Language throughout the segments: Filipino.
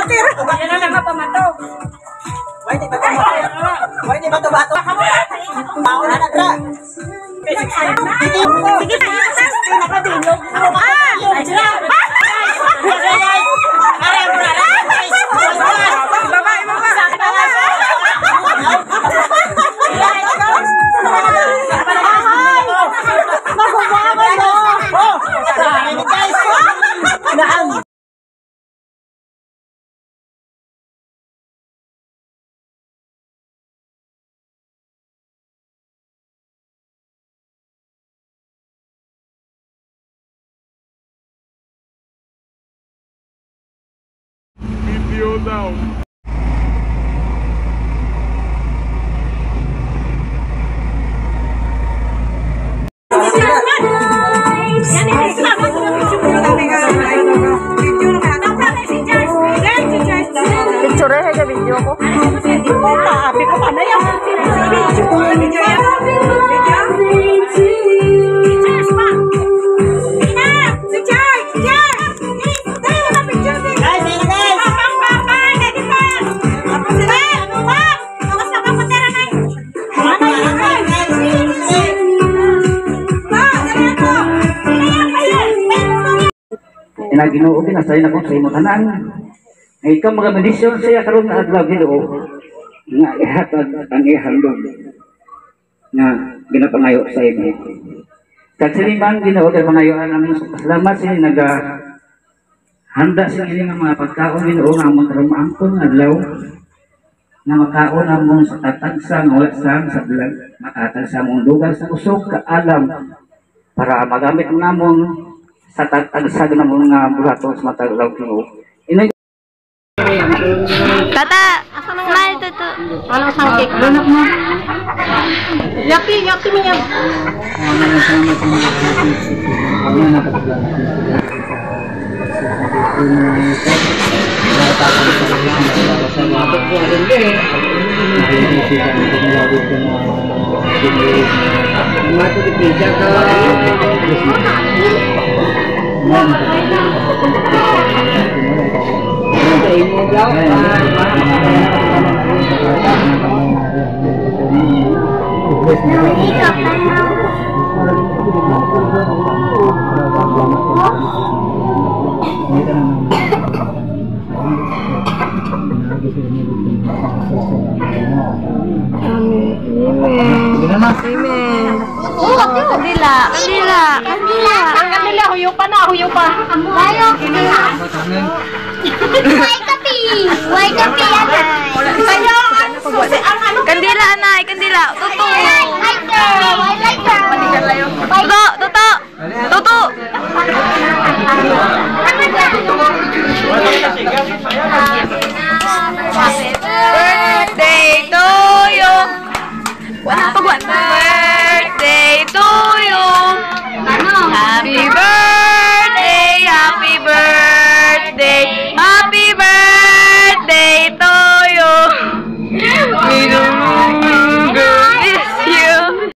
matir. Yan na lang pamato. Why di bato-bato? Tao na nagra. Sige, nakadilog. Video down. Picture aja video ko. Tapi ko pa na yan. Video yan. Na Ginoo kinasay na ko sa imo tanan. Ay ikaw mga bendisyon saya karon nga adlaw Ginoo. Nga ihatag ang ihandog nga ginapangayo sa imo. Kag silimban Ginoo kay pangayoan namin sa salamat sa naga handa sa ilang mga pagkaon Ginoo nga amon karon maangkon nga adlaw nga makaon amon sa tatagsa nga wala sa bulan makatag sa among dugang sa usok kaalam para magamit namon sa tagsag na mga burato sa mataglaw Ginoo. Tata, smile tutu. Anong sangkik? Lunak mo. Yaki mo yan. Kandila, huyo pa. Layo. Why kapi anay. Kandila anay, kandila. Tutu. Tutu. Birthday to you. Birthday to you. Happy birthday, happy birthday, happy birthday to you. We don't miss you.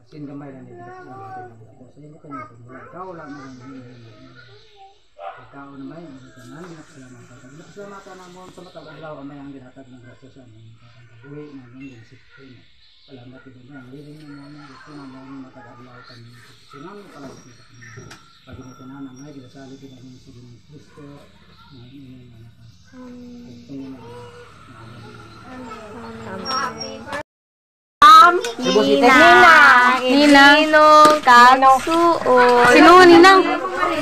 Asin gamay lang dito sa ako sa iyo kanyo ikaw lang ang ikaw na may tanan na salamat na mo sa matag adlaw may ang ginhatag ng grasya sa among buhi na ng disiplina. Salamat din na living na mo gusto na mo matag adlaw kan sinam pala dito pag ginatanan ang may ginasali din ang Panginoon Kristo na inyong anak. Ninang Kagsuon. Sino Ninang? Sabi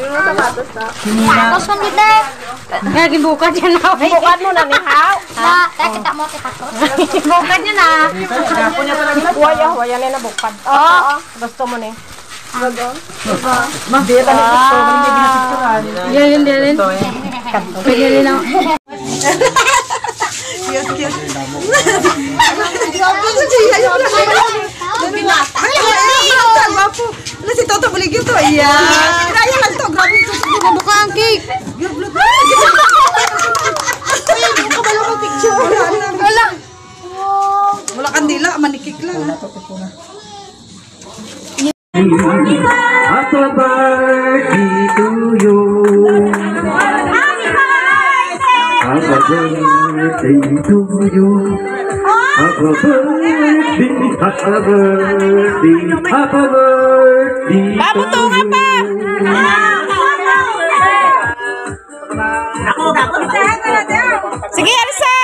mo sapatos na. Sapatos man kita. Lagi bukat yan na. Bukat mo na ni How. Kaya kita mo sapatos. Bukat yan na. Waya na bukat. Oo. Gusto mo ni. Mabita ni gusto hindi ginapicturean. Dilin. Pwede na. Cute. Si Toto beli gitu iya. Kaya lang to, grabe to. Buka ang cake. Happy birthday to you. Happy birthday, happy birthday, happy birthday. Pabutungan pa! Sige, Elsa!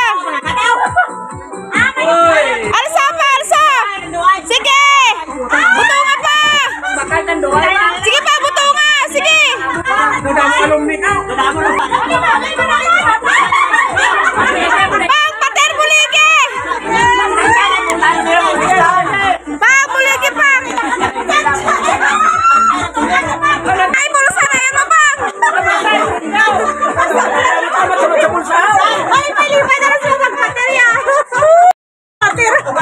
Elsa pa, Elsa! Sige! Butungan pa! Sige pa, butungan! Sige! Pag, pater buligi! Pag, buligi pa! Ay, bulsa na yan, mapang! Ay, may lipay na lang sila magpaterya! Sige pa,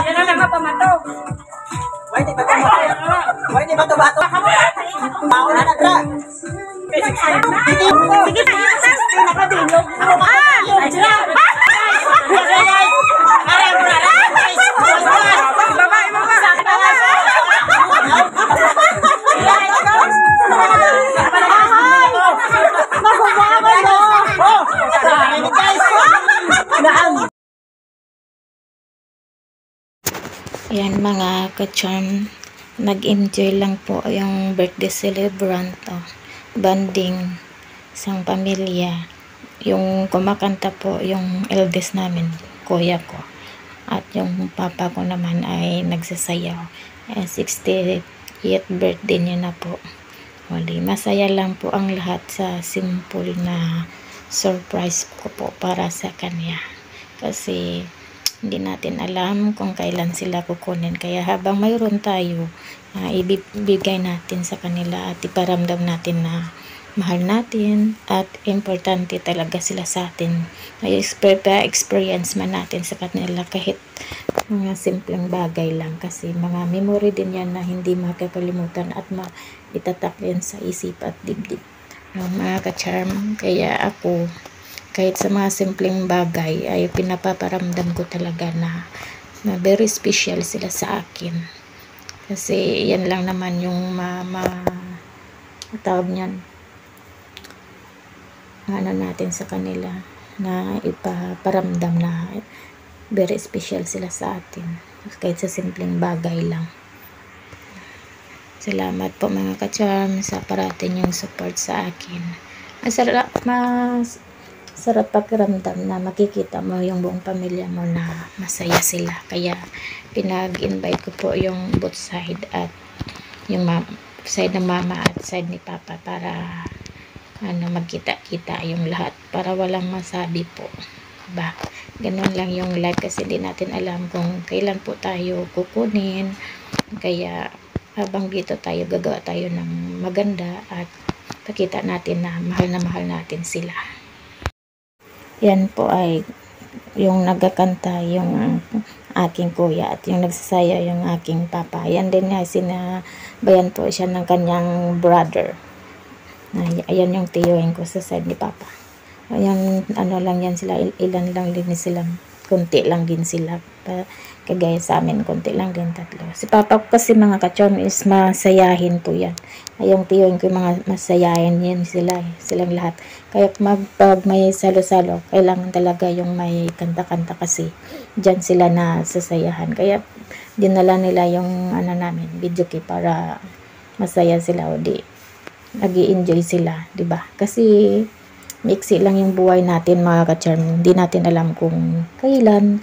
yan mga ka-charm, nag-enjoy lang po yung birthday celebrant, banding isang pamilya. Yung kumakanta po yung eldest namin, kuya ko, at yung papa ko naman ay nagsasayaw. 68th birthday niya na po. Wali, masaya lang po ang lahat sa simple na surprise ko po para sa kanya, kasi hindi natin alam kung kailan sila kukunin. Kaya habang mayroon tayo, ibibigay natin sa kanila at iparamdam natin na mahal natin at importante talaga sila sa atin. Experience man natin sa kanila kahit mga simpleng bagay lang, kasi mga memory din yan na hindi makakalimutan at itatak yan sa isip at dibdib. Mga ka-charm, kaya ako kahit sa mga simpleng bagay ay pinapaparamdam ko talaga na very special sila sa akin, kasi yan lang naman yung tawag niyan, ano natin sa kanila, na ipaparamdam na very special sila sa atin kahit sa simpleng bagay lang. Salamat po mga ka-charm sa parating yung support sa akin. Sarap pakiramdam na makikita mo yung buong pamilya mo na masaya sila. Kaya pinag-invite ko po yung both side, at yung side ng mama at side ni papa, para magkita-kita yung lahat, para walang masabi po. Ba, ganun lang yung life, kasi di natin alam kung kailan po tayo kukunin. Kaya habang dito tayo, gagawa tayo ng maganda at pakita natin na mahal natin sila. Yan po ay yung nagkakanta yung aking kuya, at yung nagsasaya yung aking papa. Yan din nga, sinabayan po siya ng kanyang brother. Ayan yung tiyuhin ko sa side ni papa. Ayan, ano lang yan sila, ilan lang din sila, kunti lang din sila. Kagaya sa amin, konti lang din, 3. Si papa ko kasi mga ka-charm is masayahin po yan. Yung tiyoin ko mga masayahin yan sila, silang lahat. Kaya pag may salo-salo, kailangan talaga yung may kanta-kanta, kasi dyan sila na sasayahan. Kaya dinala nila yung namin, video key, para masaya sila, o di nag-i-enjoy sila, di ba? Kasi mixi lang yung buhay natin mga ka-charm. Hindi natin alam kung kailan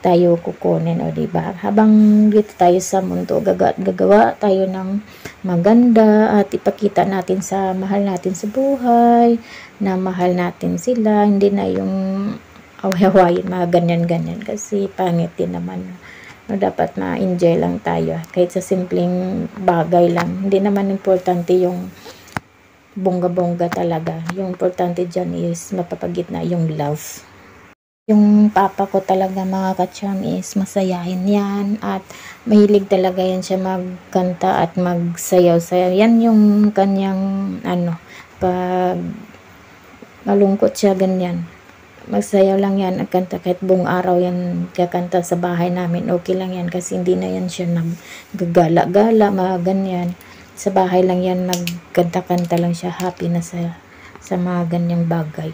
tayo kukunin, o diba? Habang dito tayo sa mundo, gagawa tayo ng maganda at ipakita natin sa mahal natin sa buhay na mahal natin sila, hindi na yung away-awayin, mga ganyan-ganyan, kasi pangit din naman. Dapat ma-enjoy lang tayo kahit sa simpleng bagay lang. Hindi naman importante yung bongga-bongga talaga. Yung importante dyan is mapapagitna yung love. Yung papa ko talaga mga ka-charm is masayahin yan, at mahilig talaga yan siya magkanta at magsayaw-sayaw. Yan yung kanyang pag malungkot siya, ganyan, magsayaw lang yan, nagkanta kahit buong araw yan kakanta sa bahay namin, okay lang yan, kasi hindi na yan siya naggagala-gala, mga ganyan. Sa bahay lang yan, nagkanta-kanta lang siya, happy na sa mga ganyang bagay.